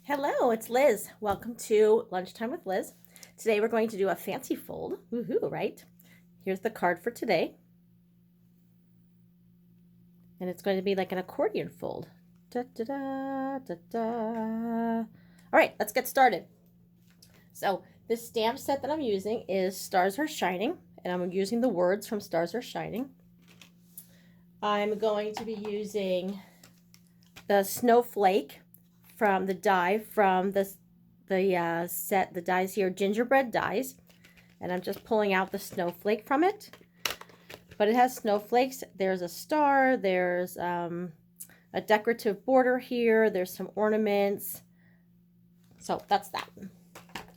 Hello, it's Liz. Welcome to Lunchtime with Liz. Today we're going to do a fancy fold. Woohoo, right? Here's the card for today. And it's going to be like an accordion fold. Da, da, da, da, da. All right, let's get started. So this stamp set that I'm using is Stars Are Shining, and I'm using the words from Stars Are Shining. I'm going to be using the snowflake from the die from the set, the dies here, gingerbread dies, and I'm just pulling out the snowflake from it. But it has snowflakes. There's a star, there's a decorative border here, there's some ornaments. So that's that.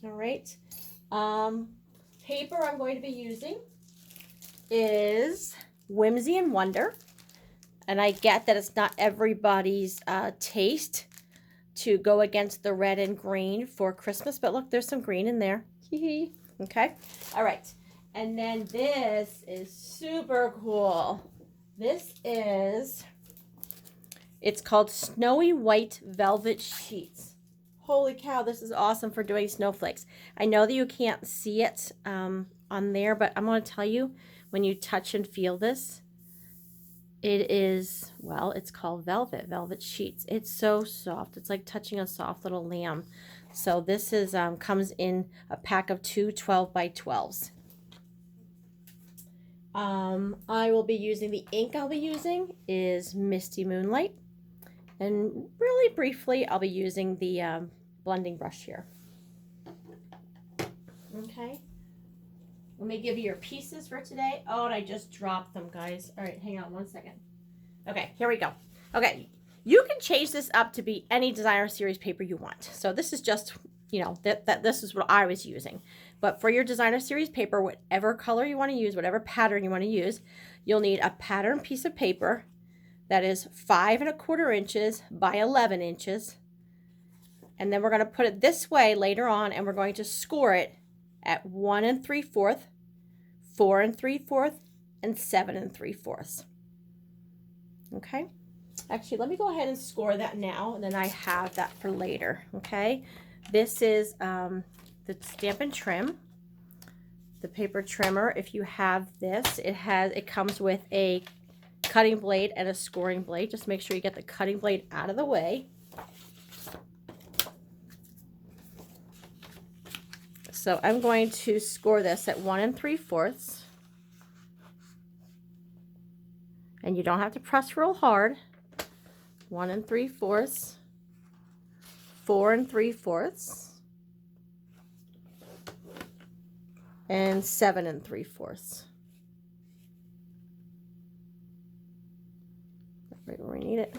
All right. Paper I'm going to be using is Whimsy and Wonder, and I get that it's not everybody's taste to go against the red and green for Christmas, but look, there's some green in there. Okay. All right. And then this is super cool. It's called Snowy White Velvet Sheets. Holy cow, this is awesome for doing snowflakes. I know that you can't see it on there, but I'm going to tell you, when you touch and feel this, it is, well, it's called velvet sheets. It's so soft. It's like touching a soft little lamb. So this is comes in a pack of two 12 by 12s. I will be using, the ink I'll be using is Misty Moonlight. And really briefly, I'll be using the blending brush here. Okay. Let me give you your pieces for today. Oh, and I just dropped them, guys. All right, hang on one second. Okay, here we go. Okay, you can change this up to be any designer series paper you want. So this is just, you know, this is what I was using. But for your designer series paper, whatever color you want to use, whatever pattern you want to use, you'll need a pattern piece of paper that is 5 1/4 inches by 11 inches. And then we're going to put it this way later on, and we're going to score it at 1 3/4, 4 3/4, and 7 3/4. Okay. Actually, let me go ahead and score that now, and then I have that for later. Okay. This is the Stampin' Trim, the paper trimmer. If you have this, it comes with a cutting blade and a scoring blade. Just make sure you get the cutting blade out of the way. So I'm going to score this at 1 3/4. And you don't have to press real hard. 1 3/4, 4 3/4, and 7 3/4. Right where we need it.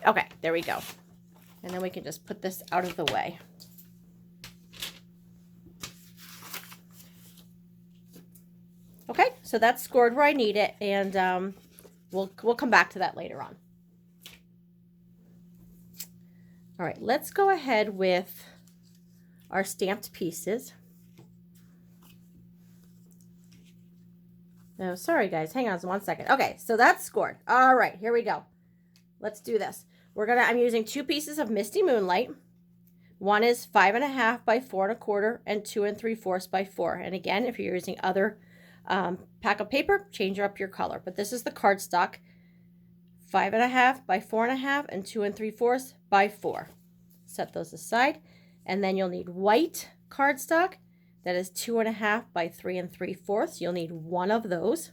Okay, there we go. And then we can just put this out of the way. Okay, so that's scored where I need it, and we'll come back to that later on. All right, let's go ahead with our stamped pieces. No, sorry guys, hang on one second. Okay, so that's scored. All right, here we go. Let's do this. I'm using 2 pieces of Misty Moonlight. One is 5 1/2 by 4 1/4 and 2 3/4 by 4. And again, if you're using other pack of paper, change up your color. But this is the cardstock, 5 1/2 by 4 1/2 and 2 3/4 by 4. Set those aside. And then you'll need white cardstock. That is 2 1/2 by 3 3/4. You'll need one of those.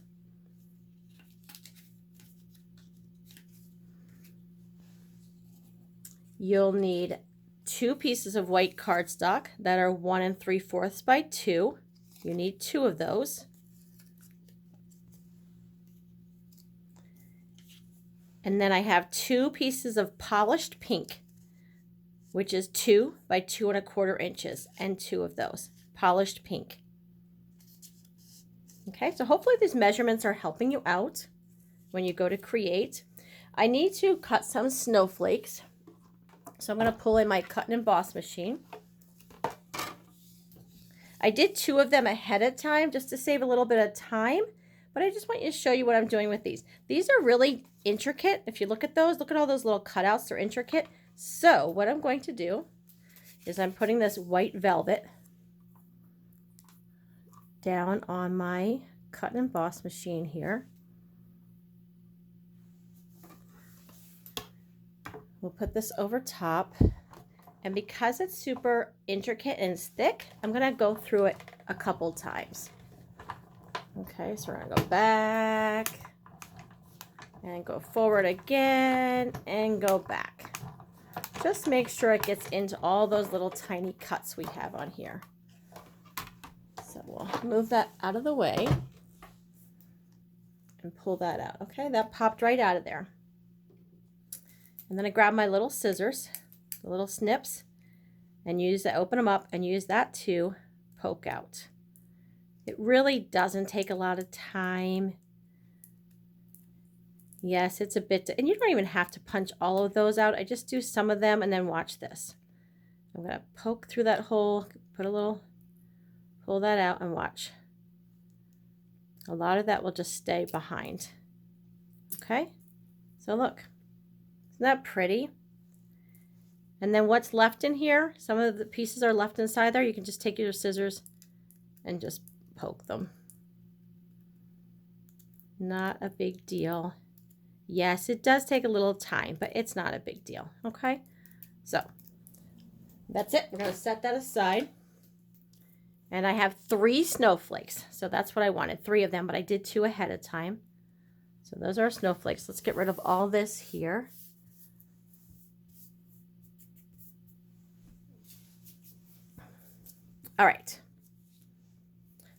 You'll need 2 pieces of white cardstock that are 1 3/4 by 2. You need 2 of those. And then I have 2 pieces of polished pink, which is 2 by 2 1/4 inches, and 2 of those. Polished pink. Okay, so hopefully these measurements are helping you out when you go to create. I need to cut some snowflakes, so I'm going to pull in my cut and emboss machine. I did 2 of them ahead of time just to save a little bit of time, but I just want you to show you what I'm doing with these. These are really intricate. If you look at those, look at all those little cutouts. They're intricate. So what I'm going to do is I'm putting this white velvet down on my cut and emboss machine here. We'll put this over top, and because it's super intricate and it's thick, I'm gonna go through it a couple times. Okay, so we're gonna go back and go forward again and go back. Just make sure it gets into all those little tiny cuts we have on here. So we'll move that out of the way and pull that out. Okay, that popped right out of there. And then I grab my little scissors, the little snips, and use that, open them up and use that to poke out. It really doesn't take a lot of time. Yes, it's a bit, and you don't even have to punch all of those out. I just do some of them and then watch this. I'm gonna poke through that hole, put a little, pull that out and watch. A lot of that will just stay behind. Okay, so look. Isn't that pretty? And then what's left in here, some of the pieces are left inside there. You can just take your scissors and just poke them. Not a big deal. Yes, it does take a little time, but it's not a big deal. Okay, so that's it. We're going to set that aside. And I have 3 snowflakes. So that's what I wanted, 3 of them, but I did 2 ahead of time. So those are snowflakes. Let's get rid of all this here. All right,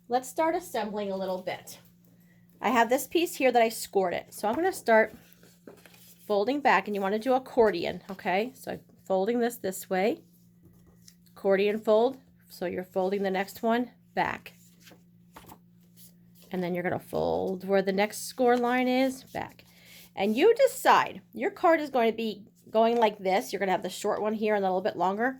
let's start assembling a little bit. I have this piece here that I scored it. So I'm going to start folding back, and you want to do accordion, okay? So I'm folding this way, accordion fold. So you're folding the next one back. And then you're going to fold where the next score line is, back. And you decide, your card is going to be going like this. You're going to have the short one here and a little bit longer.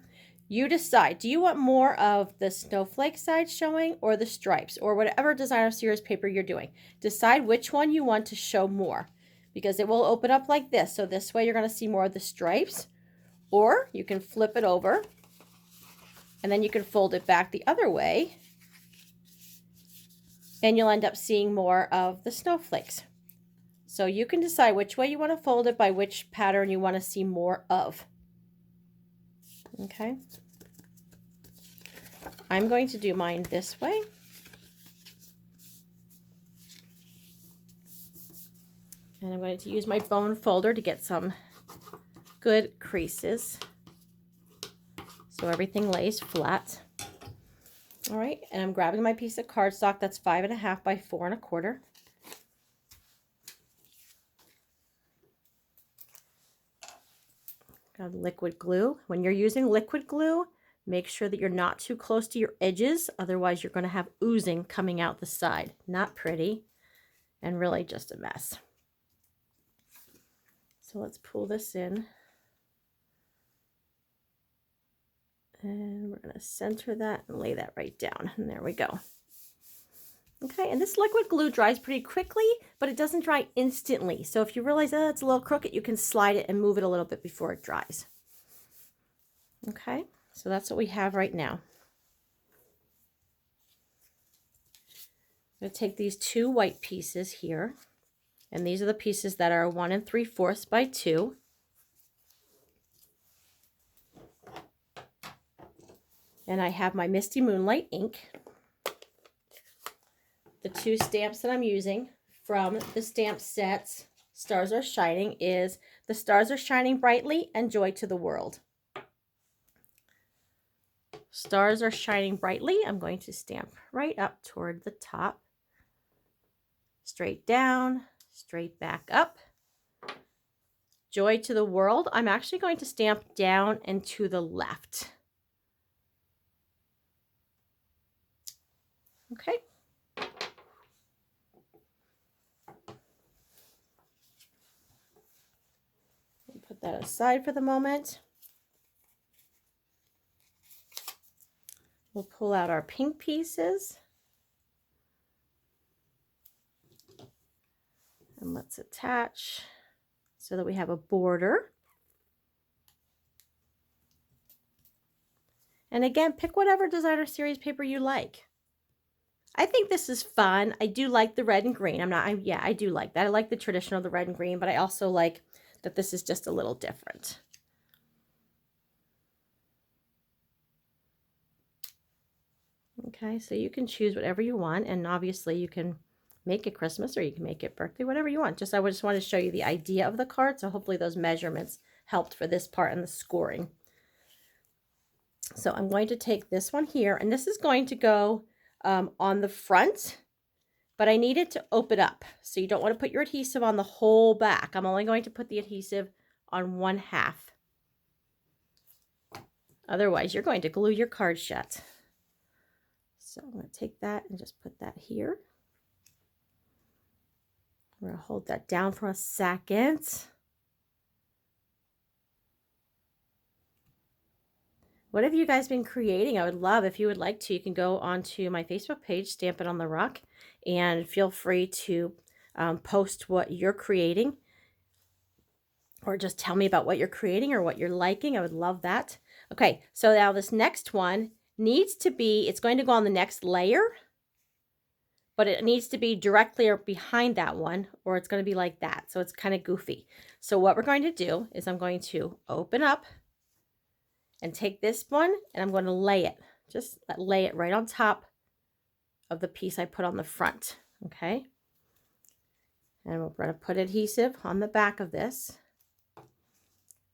You decide, do you want more of the snowflake side showing or the stripes or whatever designer series paper you're doing? Decide which one you want to show more, because it will open up like this. So this way you're going to see more of the stripes, or you can flip it over and then you can fold it back the other way and you'll end up seeing more of the snowflakes. So you can decide which way you want to fold it by which pattern you want to see more of. Okay, I'm going to do mine this way. And I'm going to use my bone folder to get some good creases so everything lays flat. All right, and I'm grabbing my piece of cardstock that's 5.5 by 4 1/4. Got liquid glue. When you're using liquid glue, make sure that you're not too close to your edges. Otherwise, you're going to have oozing coming out the side. Not pretty and really just a mess. So let's pull this in. And we're going to center that and lay that right down. And there we go. Okay, and this liquid glue dries pretty quickly, but it doesn't dry instantly. So if you realize that it's a little crooked, you can slide it and move it a little bit before it dries. Okay, so that's what we have right now. I'm going to take these 2 white pieces here, and these are the pieces that are 1 3/4 by 2. And I have my Misty Moonlight ink. The 2 stamps that I'm using from the stamp sets Stars Are Shining is The Stars Are Shining Brightly and Joy to the World. Stars Are Shining Brightly, I'm going to stamp right up toward the top. Straight down, straight back up. Joy to the World, I'm actually going to stamp down and to the left. Okay. Put that aside for the moment. We'll pull out our pink pieces. And let's attach so that we have a border. And again, pick whatever designer series paper you like. I think this is fun. I do like the red and green. Yeah, I do like that. I like the traditional, the red and green, but I also like that this is just a little different. Okay, so you can choose whatever you want, and obviously you can make it Christmas or you can make it birthday, whatever you want. I just want to show you the idea of the card, so hopefully those measurements helped for this part and the scoring. So I'm going to take this one here, and this is going to go on the front, but I need it to open up. So you don't want to put your adhesive on the whole back. I'm only going to put the adhesive on one half. Otherwise, you're going to glue your card shut. So I'm going to take that and just put that here. We're going to hold that down for a second. What have you guys been creating? I would love, if you would like to, you can go onto my Facebook page, Stamp It on the Rock, and feel free to post what you're creating, or just tell me about what you're creating or what you're liking. I would love that. Okay, so now this next one needs to be, it's going to go on the next layer, but it needs to be directly or behind that one, or it's going to be like that. So it's kind of goofy. So what we're going to do is I'm going to open up and take this one, and I'm going to lay it, just lay it right on top of the piece I put on the front, okay? And we're going to put adhesive on the back of this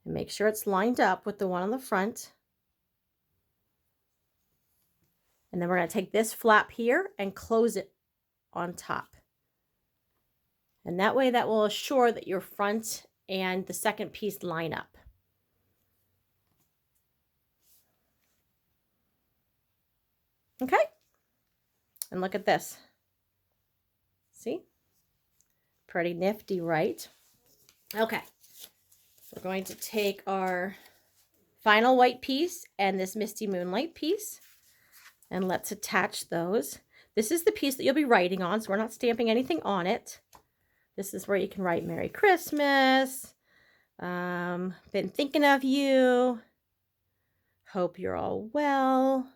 and make sure it's lined up with the one on the front. And then we're going to take this flap here and close it on top. And that way that will assure that your front and the second piece line up. Okay, and look at this. See? Pretty nifty, right? Okay, we're going to take our final white piece and this Misty Moonlight piece, and let's attach those. This is the piece that you'll be writing on, so we're not stamping anything on it. This is where you can write Merry Christmas, been thinking of you, hope you're all well.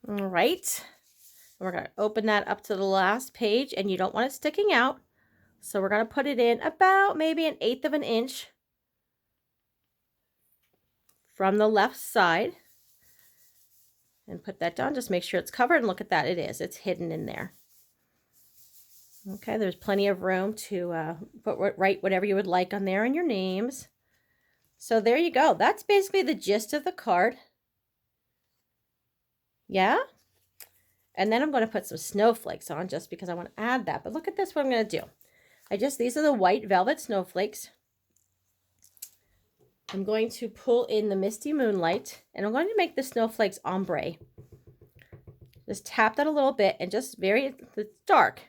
All right, we're going to open that up to the last page, and you don't want it sticking out. So we're going to put it in about maybe 1/8 of an inch from the left side, and put that down. Just make sure it's covered, and look at that. It is. It's hidden in there. Okay, there's plenty of room to write whatever you would like on there and your names. So there you go. That's basically the gist of the card. Yeah? And then I'm going to put some snowflakes on just because I want to add that. But look at this, what I'm going to do. These are the white velvet snowflakes. I'm going to pull in the Misty Moonlight, and I'm going to make the snowflakes ombre. Just tap that a little bit, and just it's dark.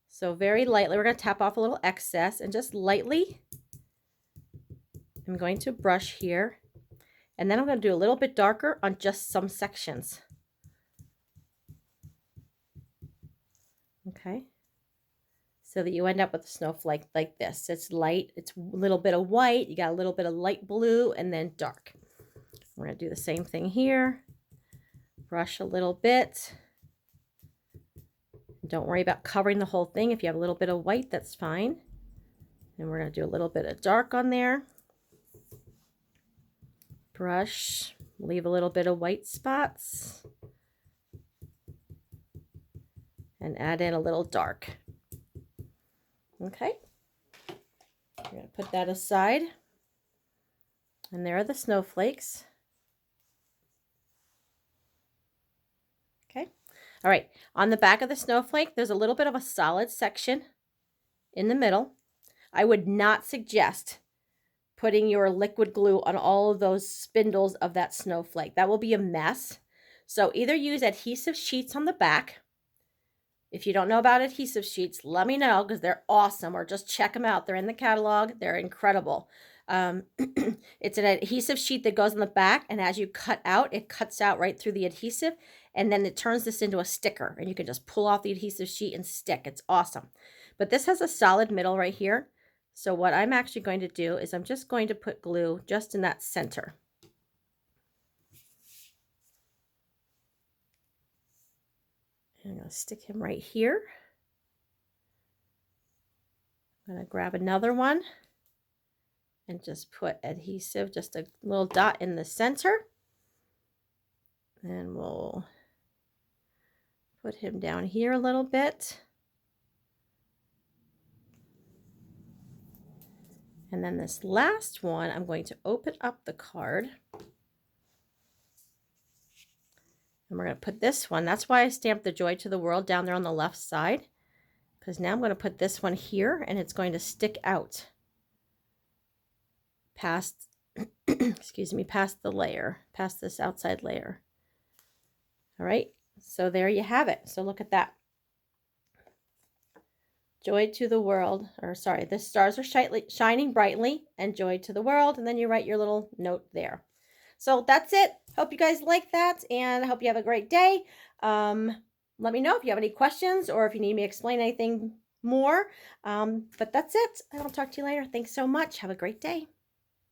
So very lightly, we're going to tap off a little excess, and just lightly, I'm going to brush here. And then I'm going to do a little bit darker on just some sections. Okay. So that you end up with a snowflake like this. It's light, it's a little bit of white, you got a little bit of light blue, and then dark. We're going to do the same thing here. Brush a little bit. Don't worry about covering the whole thing. If you have a little bit of white, that's fine. And we're going to do a little bit of dark on there. Brush, leave a little bit of white spots, and add in a little dark. Okay, we're going to put that aside, and there are the snowflakes. Okay, all right, on the back of the snowflake, there's a little bit of a solid section in the middle. I would not suggest putting your liquid glue on all of those spindles of that snowflake. That will be a mess. So either use adhesive sheets on the back. If you don't know about adhesive sheets, let me know, because they're awesome, or just check them out. They're in the catalog. They're incredible. It's an adhesive sheet that goes on the back, and as you cut out, it cuts out right through the adhesive, and then it turns this into a sticker, and you can just pull off the adhesive sheet and stick. It's awesome. But this has a solid middle right here. So what I'm actually going to do is I'm just going to put glue just in that center. And I'm going to stick him right here. I'm going to grab another one and just put adhesive, just a little dot in the center. And we'll put him down here a little bit. And then this last one, I'm going to open up the card. And we're going to put this one. That's why I stamped the Joy to the World down there on the left side. Because now I'm going to put this one here, and it's going to stick out past, excuse me, past the layer, past this outside layer. All right, so there you have it. So look at that. Joy to the world, or sorry, the stars are shining brightly, and joy to the world, and then you write your little note there. So that's it. Hope you guys like that, and I hope you have a great day. Let me know if you have any questions or if you need me to explain anything more. But that's it. I'll talk to you later. Thanks so much. Have a great day.